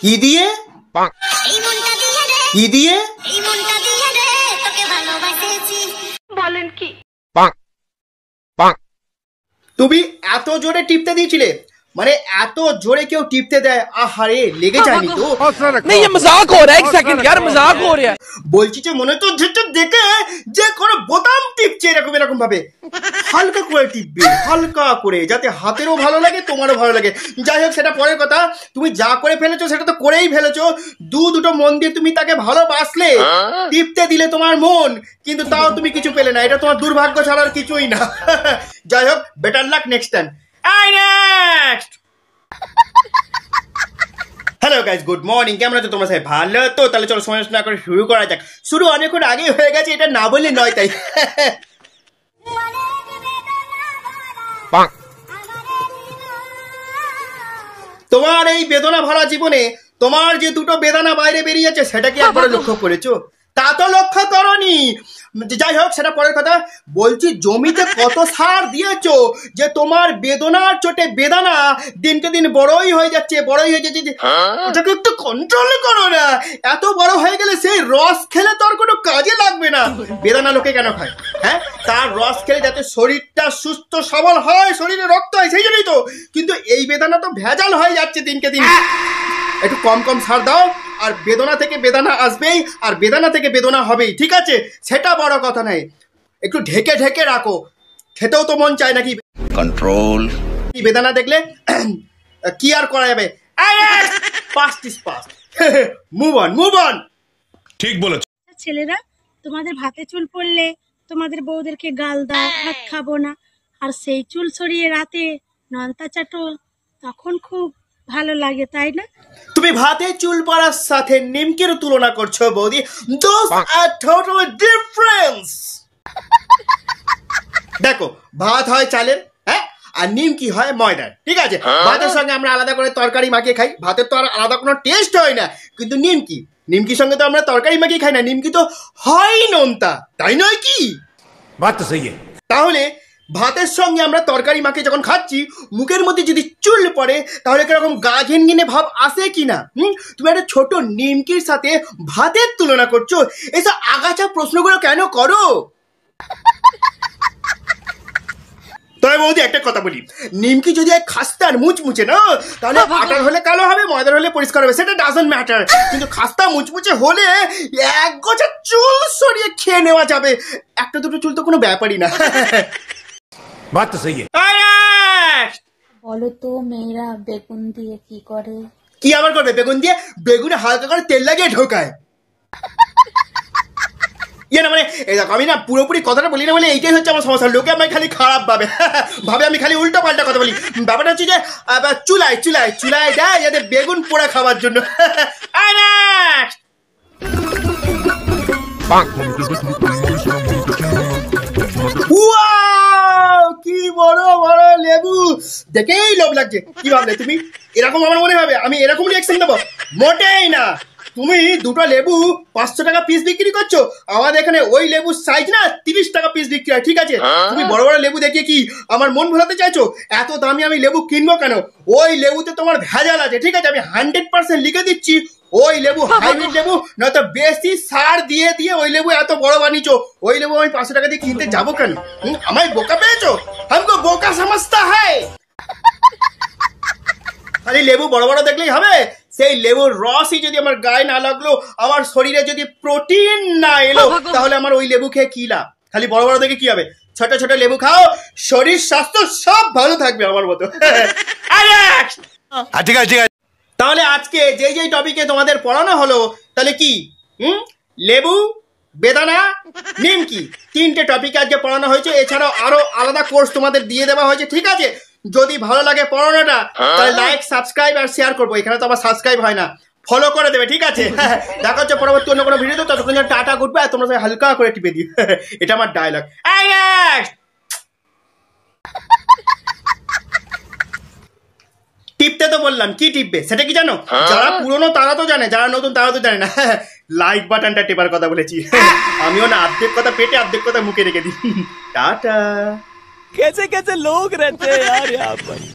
কি দিয়ে? কি দিয়ে? বলেন কি? তুমি এত জোরে টিপতে দিয়েছিলে? মানে এত জোরে কেউ টিপতে দেয়? আহারে, লেগে যায়নি তো? नहीं ये मजाक हो रहा है, एक सेकंड यार, मजाक हो रहा है। বলছি যে মনে তো যেটা দেখে যে কোনো বোতাম টিপছে এরকম এরকম ভাবে। হালকা করে টিপবে, হালকা করে, যাতে হাতেরও ভালো লাগে তোমারও ভালো লাগে। যাই হোক, সেটা পরের কথা। তুমি যা করে ফেলেছো সেটা তো করেই ফেলেছো। দুটো মন দিয়ে তুমি তাকে ভালোবাসলে, টিপতে দিলে তোমার মন, কিন্তু তাও তুমি কিছু পেলে না। এটা তোমার দুর্ভাগ্য ছাড়া আর কিছুই না। যাই হোক, better luck next time. Next. Hello guys, good morning. কেমন আছো তোমরা? সবাই ভালো তো? তাহলে চলো সময় না করে শুরু করা যাক। শুরু অনেকক্ষণ আগেই হয়ে গেছে, এটা না বললে নয়। তাই তোমার এই বেদনা ভরা জীবনে তোমার যে দুটো বেদনা বাইরে বেরিয়ে যাচ্ছে, সেটা কি একবার লক্ষ্য করেছো? তা তো লক্ষ্য করনি। যাই হোক, সেটা পরের কথা। বলছি, জমিতে কত সার দিয়েছো যে তোমার বেদনার চোটে বেদনা দিনকে দিন বড়ই হয়ে যাচ্ছে, বড়ই হয়ে যাচ্ছে। ওটাকে একটু কন্ট্রোল করো না। এত বড় হয়ে গেলে সেই রস খেলে তো আর কোনো কাজে লাগবে না। বেদানা লোকে কেন খায়? হ্যাঁ, তার রস খেলে যাতে শরীরটা সুস্থ সবল হয়, শরীরে রক্ত হয়, সেই জন্যই তো। কিন্তু এই বেদানা তো ভেজাল হয়ে যাচ্ছে দিনকে দিন। একটু কম কম সার দাও, আর বেদনা থেকে বেদনা আসবেই, আর বেদনা থেকে বেদনা হবেই। ঠিক আছে, সেটা বড় কথা নাই। একটু ঢেকে ঢেকে রাখো। খেতেও তো মন চায় নাকি? কন্ট্রোল। বেদনা দেখলে কি আর করা যাবে? Past is past. Move on, move on. ঠিক বলেছো। ছেলেরা, তোমাদের ভাতে চুল পড়লে তোমাদের বউদেরকে গাল দাও, ভাত খাবো না, আর সেই চুল সরিয়ে রাতে নন্তা চাটো, তখন খুব ভালো লাগে, তাই না? তুমি ভাতে চুল পড়ার সাথে নিমকির তুলনা করছো বৌদি। Those are totally difference. দেখো, ভাত হয় চালের, হ্যাঁ, আর নিমকি হয় ময়দার। ঠিক আছে, ভাতের সঙ্গে আমরা আলাদা করে তরকারি মাখিয়ে খাই। ভাতের তো আর আলাদা কোনো টেস্ট হয় না। কিন্তু নিমকির সঙ্গে তো আমরা তরকারি মাখিয়ে খাই না। নিমকি তো হয় নোনতা, তাই নয় কি? बात तो सही है। তাহলে ভাতের সঙ্গে আমরা তরকারি মাখিয়ে যখন খাচ্ছি, মুখের মধ্যে যদি চুল পড়ে, তাহলে কিরকম গা ঘিনঘিনে ভাব আসে কিনা? তুমি একটা ছোট নিমকির সাথে ভাতের তুলনা করছো। এসব আগাছা প্রশ্নগুলো কেন করো? তবে বৌদি, একটা কথা বলি, নিমকি যদি এক খাস্তা আর মুচমুচে না, তাহলে আটার হলে কালো হবে, ময়দার হলে পরিষ্কার হবে, সেটা ডাজন্ট ম্যাটার। কিন্তু খাস্তা মুচমুচে হলে এক গোছা চুল সরিয়ে খেয়ে নেওয়া যাবে। একটা দুটো চুল তো কোনো ব্যাপারই না। बात तो सही है। বলো তো, মেয়েরা বেগুন দিয়ে কি করে? কি আবার করবে বেগুন দিয়ে? বেগুনে হালকা করে তেল লাগিয়ে ঢোকায়। না মানে, আমি না পুরোপুরি কথাটা বলি না বলে এইটাই হচ্ছে আমার সমস্যা। লোকে আমায় খালি খারাপ ভাবে, আমি খালি উল্টো পাল্টা কথা বলি। ব্যাপারটা হচ্ছে যে চুলায় চুলায় চুলায় দেয় যাতে বেগুন পোড়া খাওয়ার জন্য। কি বড় বড় লেবু, দেখেই লোভ লাগছে। কি ভাবলে তুমি? এরকম আমার মনে হবে আমি এরকম রিঅ্যাকশন দেবো? মোটেই না। তুমি দুটো লেবু 500 টাকা পিস বিক্রি করছো, আমাদের এখানে ওই লেবুর সাইজ না 30 টাকা পিস বিক্রি হয়। ঠিক আছে, তুমি বড় বড় লেবু দেখিয়ে কি আমার মন ভোলাতে চাইছো? এত দামি আমি লেবু কিনবো কেন? ওই লেবুতে তোমার ভেজাল আছে। ঠিক আছে, আমি 100% লিখে দিচ্ছি, ওই লেবু হাইব্রিড লেবু, নয়তো বেশি সার দিয়ে দিয়ে ওই লেবু এত বড় বানিয়েছো। ওই লেবু আমি 500 টাকা দিয়ে কিনতে যাবো কেন? আমায় বোকা পেয়েছো? हमको বোকা समझता है। খালি লেবু বড় বড় দেখলেই হবে? সেই লেবুর রসই যদি আমার গায়ে না লাগলো, আমার শরীরে যদি প্রোটিন না এলো, তাহলে আমার ওই লেবু খেয়ে কি লাভ? খালি বড় বড় দেখে কি হবে? ছোট ছোট লেবু খাও, শরীর স্বাস্থ্য সব ভালো থাকবে আমার মতো। ঠিক আছে, তাহলে আজকে যেই টপিকে তোমাদের পড়ানো হলো, তাহলে কি লেবু, বেদানা, নিমকি, 3টে টপিক আজকে পড়ানো হয়েছে। এছাড়াও আরো আলাদা কোর্স তোমাদের দিয়ে দেওয়া হয়েছে। ঠিক আছে, যদি ভালো লাগে পড়ানোটা, তাহলে লাইক, সাবস্ক্রাইব আর শেয়ার করবো। এখানে তো আবার সাবস্ক্রাইব হয় না, ফলো করে দেবে। ঠিক আছে, দেখা হচ্ছে পরবর্তী অন্য কোনো ভিডিও। ততক্ষণ টাটা, গুড বাই। তোমরা সবাই হালকা করে টিপে দিও। এটা আমার ডায়লগ। টিপতে তো বললাম, কি টিপবে সেটা কি জানো? যারা পুরনো তারা তো জানে, যারা নতুন তারা তো জানে না। লাইক বাটনটা টেপার কথা বলেছি। আমিও না অর্ধেক কথা পেটে অর্ধেক কথা মুখে রেখে দিই। টাটা। कैसे कैसे लोग रहते हैं यार यहाँ पर।